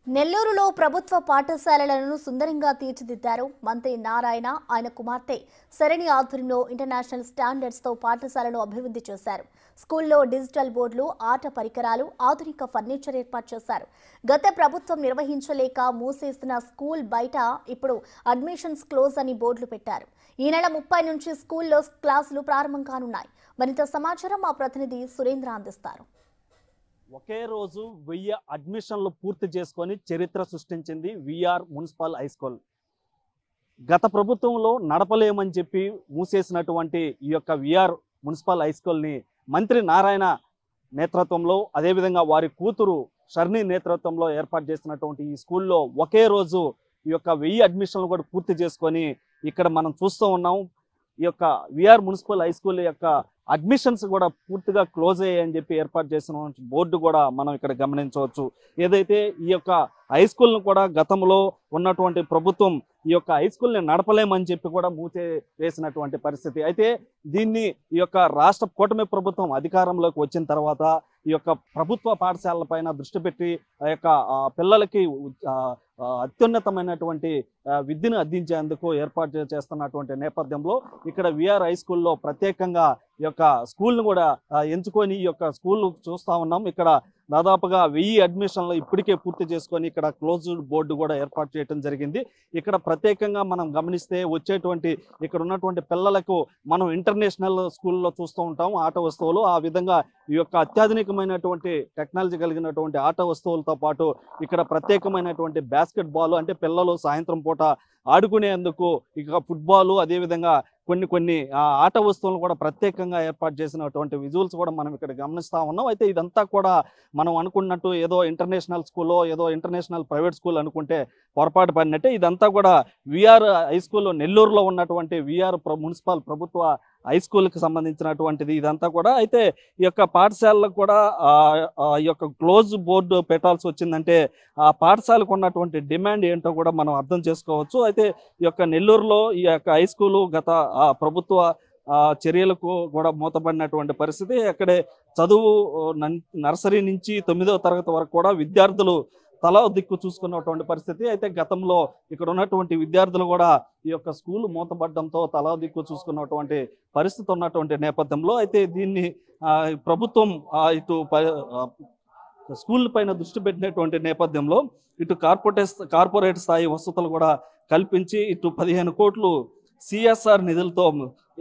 నెల్లూరులో ప్రభుత్వ పాఠశాలలను సుందరంగా తీర్చిదిద్దారు మంత్రి నారాయణ. ఆయన కుమార్తె శరణి ఆధ్వర్యంలో ఇంటర్నేషనల్ స్టాండర్డ్స్ తో పాఠశాలను అభివృద్ధి చేశారు. స్కూల్లో డిజిటల్ బోర్డులు, ఆట పరికరాలు, ఆధునిక ఫర్నిచర్ ఏర్పాటు చేశారు. గత ప్రభుత్వం నిర్వహించలేక మూసేసిన స్కూల్ బయట ఇప్పుడు అడ్మిషన్స్ క్లోజ్ అని బోర్డులు పెట్టారు. ఈ నెల 30 నుంచి స్కూల్లో క్లాసులు ప్రారంభం కానున్నాయి. మరింత సమాచారం మా ప్రతినిధి సురేంద్ర అందిస్తారు. ఒకే రోజు 1000 అడ్మిషన్లు పూర్తి చేసుకొని చరిత్ర సృష్టించింది విఆర్ మున్సిపల్ హై స్కూల్. గత ప్రభుత్వంలో నడపలేమని చెప్పి మూసేసినటువంటి ఈ యొక్క విఆర్ మున్సిపల్ హై స్కూల్ని మంత్రి నారాయణ నేతృత్వంలో, అదేవిధంగా వారి కూతురు షర్ని నేతృత్వంలో ఏర్పాటు చేసినటువంటి ఈ స్కూల్లో ఒకే రోజు ఈ యొక్క 1000 అడ్మిషన్లు కూడా పూర్తి చేసుకొని ఇక్కడ మనం చూస్తూ ఉన్నాం. ఈ యొక్క విఆర్ మున్సిపల్ హై స్కూల్ యొక్క అడ్మిషన్స్ కూడా పూర్తిగా క్లోజ్ అయ్యాయని చెప్పి ఏర్పాటు చేసిన బోర్డు కూడా మనం ఇక్కడ గమనించవచ్చు. ఏదైతే ఈ యొక్క హై స్కూల్ను కూడా గతంలో ఉన్నటువంటి ప్రభుత్వం ఈ యొక్క హై స్కూల్ని నడపలేమని చెప్పి కూడా మూసే వేసినటువంటి పరిస్థితి. అయితే దీన్ని ఈ యొక్క రాష్ట్ర కూటమి ప్రభుత్వం అధికారంలోకి వచ్చిన తర్వాత ఈ యొక్క ప్రభుత్వ పాఠశాలల పైన దృష్టి పెట్టి ఆ యొక్క పిల్లలకి అత్యున్నతమైనటువంటి విద్యను అందించేందుకు ఏర్పాటు చేస్తున్నటువంటి నేపథ్యంలో ఇక్కడ విఆర్ హై స్కూల్లో ప్రత్యేకంగా ఈ యొక్క స్కూల్ను కూడా ఎంచుకొని ఈ యొక్క స్కూల్ చూస్తూ ఉన్నాం. ఇక్కడ దాదాపుగా 1000 అడ్మిషన్లు ఇప్పటికే పూర్తి చేసుకొని ఇక్కడ క్లోజ్డ్ బోర్డు కూడా ఏర్పాటు చేయడం జరిగింది. ఇక్కడ ప్రత్యేకంగా మనం గమనిస్తే వచ్చేటువంటి ఇక్కడ ఉన్నటువంటి పిల్లలకు మనం ఇంటర్నేషనల్ స్కూల్లో చూస్తూ ఉంటాం ఆట వస్తువులు. ఆ విధంగా ఈ యొక్క అత్యాధునికమైనటువంటి టెక్నాలజీ కలిగినటువంటి ఆట వస్తువులతో పాటు ఇక్కడ ప్రత్యేకమైనటువంటి బాస్కెట్ బాల్, అంటే పిల్లలు సాయంత్రం పూట ఆడుకునేందుకు ఇక ఫుట్బాల్, అదేవిధంగా కొన్ని ఆట వస్తువులను కూడా ప్రత్యేకంగా ఏర్పాటు చేసినటువంటి విజువల్స్ కూడా మనం ఇక్కడ గమనిస్తూ ఉన్నాం. అయితే ఇదంతా కూడా మనం అనుకున్నట్టు ఏదో ఇంటర్నేషనల్ స్కూల్లో ఏదో ఇంటర్నేషనల్ ప్రైవేట్ స్కూల్ అనుకుంటే పొరపాటు పడినట్టే. ఇదంతా కూడా విఆర్ హై స్కూల్, నెల్లూరులో ఉన్నటువంటి విఆర్ మున్సిపల్ ప్రభుత్వ హై స్కూల్కి సంబంధించినటువంటిది ఇదంతా కూడా. అయితే ఈ యొక్క పాఠశాలకు కూడా ఈ యొక్క క్లోజ్ బోర్డు పెట్టాల్సి వచ్చిందంటే ఆ పాఠశాలకు ఉన్నటువంటి డిమాండ్ ఏంటో కూడా మనం అర్థం చేసుకోవచ్చు. అయితే ఈ యొక్క నెల్లూరులో ఈ యొక్క హై స్కూలు గత ప్రభుత్వ చర్యలకు కూడా మూతపడినటువంటి పరిస్థితి. అక్కడే చదువు నర్సరీ నుంచి 9వ తరగతి వరకు కూడా విద్యార్థులు తలా దిక్కు చూసుకున్నటువంటి పరిస్థితి. అయితే గతంలో ఇక్కడ ఉన్నటువంటి విద్యార్థులు కూడా ఈ యొక్క స్కూల్ మూతపడడంతో తలా దిక్కు చూసుకున్నటువంటి పరిస్థితి ఉన్నటువంటి నేపథ్యంలో అయితే దీన్ని ప్రభుత్వం ఇటు స్కూల్ పైన దృష్టి పెట్టినటువంటి నేపథ్యంలో ఇటు కార్పొరేట్ స్థాయి వసతులు కూడా కల్పించి ఇటు 15 కోట్లు సిఎస్ఆర్ నిధులతో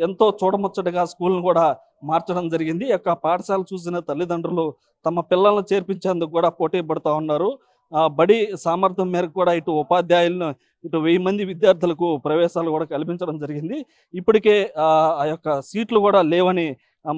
ఎంతో చూడముచ్చటగా స్కూల్ను కూడా మార్చడం జరిగింది. ఈ యొక్క పాఠశాల చూసిన తల్లిదండ్రులు తమ పిల్లలను చేర్పించేందుకు కూడా పోటీ పడుతూ ఉన్నారు. బడి సామర్థ్యం మేరకు కూడా ఇటు ఉపాధ్యాయులను ఇటు 1000 మంది విద్యార్థులకు ప్రవేశాలు కూడా కల్పించడం జరిగింది. ఇప్పటికే ఆ యొక్క సీట్లు కూడా లేవని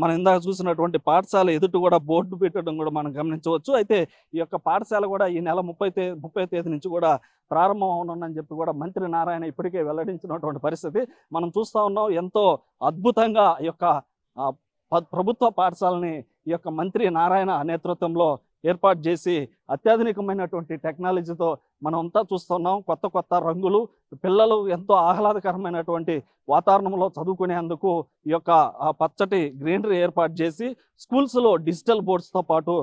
మనం ఇందాక చూసినటువంటి పాఠశాల ఎదుటి కూడా బోర్డు పెట్టడం కూడా మనం గమనించవచ్చు. అయితే ఈ యొక్క పాఠశాల కూడా ఈ నెల 30వ తేదీ నుంచి కూడా ప్రారంభం అవనుందని చెప్పి కూడా మంత్రి నారాయణ ఇప్పటికే వెల్లడించినటువంటి పరిస్థితి మనం చూస్తూ ఉన్నాం. ఎంతో అద్భుతంగా ఈ యొక్క ప్రభుత్వ పాఠశాలని ఈ యొక్క మంత్రి నారాయణ నేతృత్వంలో ఏర్పాటు చేసి అత్యాధునికమైనటువంటి టెక్నాలజీతో మనం అంతా చూస్తున్నాం. కొత్త రంగులు, పిల్లలు ఎంతో ఆహ్లాదకరమైనటువంటి వాతావరణంలో చదువుకునేందుకు ఈ యొక్క పచ్చటి గ్రీనరీ ఏర్పాటు చేసి స్కూల్స్లో డిజిటల్ బోర్డ్స్తో పాటు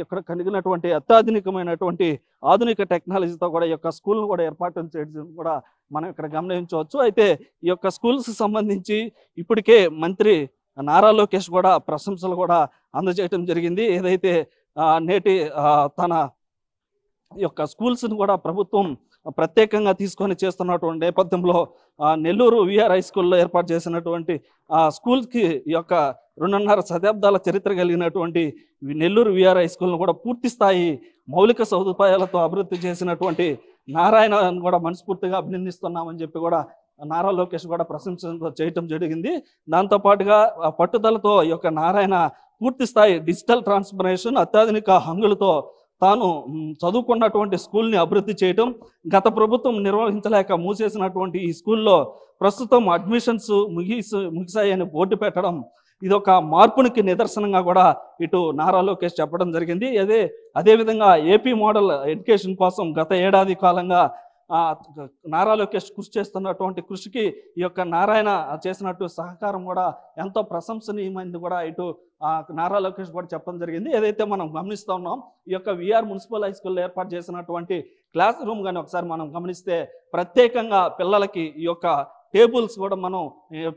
ఇక్కడ కలిగినటువంటి అత్యాధునికమైనటువంటి ఆధునిక టెక్నాలజీతో కూడా ఈ యొక్క స్కూల్ను కూడా ఏర్పాటు చేయడం కూడా మనం ఇక్కడ గమనించవచ్చు. అయితే ఈ యొక్క స్కూల్స్కి సంబంధించి ఇప్పటికే మంత్రి నారా లోకేష్ కూడా ప్రశంసలు కూడా అందజేయడం జరిగింది. ఏదైతే నేటి తన యొక్క స్కూల్స్ని కూడా ప్రభుత్వం ప్రత్యేకంగా తీసుకొని చేస్తున్నటువంటి నేపథ్యంలో నెల్లూరు విఆర్ హై స్కూల్లో ఏర్పాటు చేసినటువంటి స్కూల్కి ఈ యొక్క 2.5 శతాబ్దాల చరిత్ర కలిగినటువంటి నెల్లూరు విఆర్ హై స్కూల్ను కూడా పూర్తి స్థాయి మౌలిక సదుపాయాలతో అభివృద్ధి చేసినటువంటి నారాయణను కూడా మనస్ఫూర్తిగా అభినందిస్తున్నామని చెప్పి కూడా నారా లోకేష్ కూడా ప్రశంస చేయటం జరిగింది. దాంతోపాటుగా పట్టుదలతో ఈ యొక్క నారాయణ పూర్తి స్థాయి డిజిటల్ ట్రాన్స్ఫర్మేషన్, అత్యాధునిక హంగులతో తాను చదువుకున్నటువంటి స్కూల్ని అభివృద్ధి చేయటం, గత ప్రభుత్వం నిర్వహించలేక మూసేసినటువంటి ఈ స్కూల్లో ప్రస్తుతం అడ్మిషన్స్ ముగిసాయని బోర్డు పెట్టడం ఇది ఒక మార్పునికి నిదర్శనంగా కూడా ఇటు నారా లోకేష్ చెప్పడం జరిగింది. అదేవిధంగా ఏపీ మోడల్ ఎడ్యుకేషన్ కోసం గత ఏడాది కాలంగా నారా లోకేష్ కృషి చేస్తున్నటువంటి కృషికి ఈ యొక్క నారాయణ చేసినట్టు సహకారం కూడా ఎంతో ప్రశంసనీయమైంది కూడా ఇటు నారా లోకేష్ కూడా చెప్పడం జరిగింది. ఏదైతే మనం గమనిస్తూ ఉన్నాం, ఈ యొక్క విఆర్ మున్సిపల్ హై స్కూల్లో ఏర్పాటు చేసినటువంటి క్లాస్ రూమ్ కానీ ఒకసారి మనం గమనిస్తే ప్రత్యేకంగా పిల్లలకి ఈ యొక్క టేబుల్స్ కూడా మనం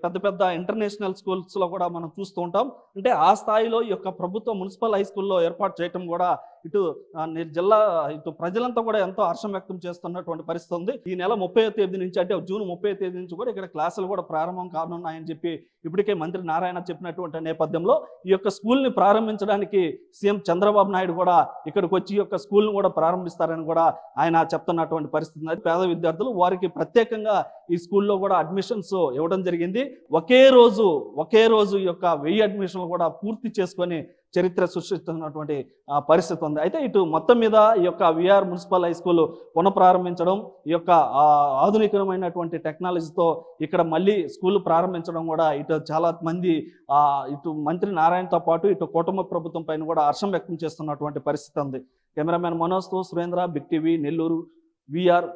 పెద్ద పెద్ద ఇంటర్నేషనల్ స్కూల్స్లో కూడా మనం చూస్తూ ఉంటాం. అంటే ఆ స్థాయిలో ఈ యొక్క ప్రభుత్వ మున్సిపల్ హై స్కూల్లో ఏర్పాటు చేయడం కూడా ఇటు జిల్లా ఇటు ప్రజలంతా కూడా ఎంతో హర్షం వ్యక్తం చేస్తున్నటువంటి పరిస్థితి ఉంది. ఈ నెల 30వ తేదీ నుంచి, అంటే జూన్ 30వ తేదీ నుంచి కూడా ఇక్కడ క్లాసులు కూడా ప్రారంభం కానున్నాయని చెప్పి ఇప్పటికే మంత్రి నారాయణ చెప్పినటువంటి నేపథ్యంలో ఈ యొక్క స్కూల్ని ప్రారంభించడానికి సీఎం చంద్రబాబు నాయుడు కూడా ఇక్కడికి వచ్చి ఈ యొక్క స్కూల్ని కూడా ప్రారంభిస్తారని కూడా ఆయన చెప్తున్నటువంటి పరిస్థితి. పేద విద్యార్థులు వారికి ప్రత్యేకంగా ఈ స్కూల్లో కూడా అడ్మిషన్స్ ఇవ్వడం జరిగింది. ఒకే రోజు ఈ యొక్క 1000 అడ్మిషన్లు కూడా పూర్తి చేసుకొని చరిత్ర సృష్టిస్తున్నటువంటి పరిస్థితి ఉంది. అయితే ఇటు మొత్తం మీద ఈ యొక్క విఆర్ మున్సిపల్ హై స్కూల్ పునఃప్రారంభించడం, ఈ యొక్క ఆధునికమైనటువంటి టెక్నాలజీతో ఇక్కడ మళ్ళీ స్కూల్ ప్రారంభించడం కూడా ఇటు చాలా మంది ఇటు మంత్రి నారాయణతో పాటు ఇటు కుటుంబ ప్రభుత్వం పైన కూడా హర్షం వ్యక్తం చేస్తున్నటువంటి పరిస్థితి ఉంది. కెమెరామెన్ మనోజ్తో Surendra, big TV, Nellore, VR.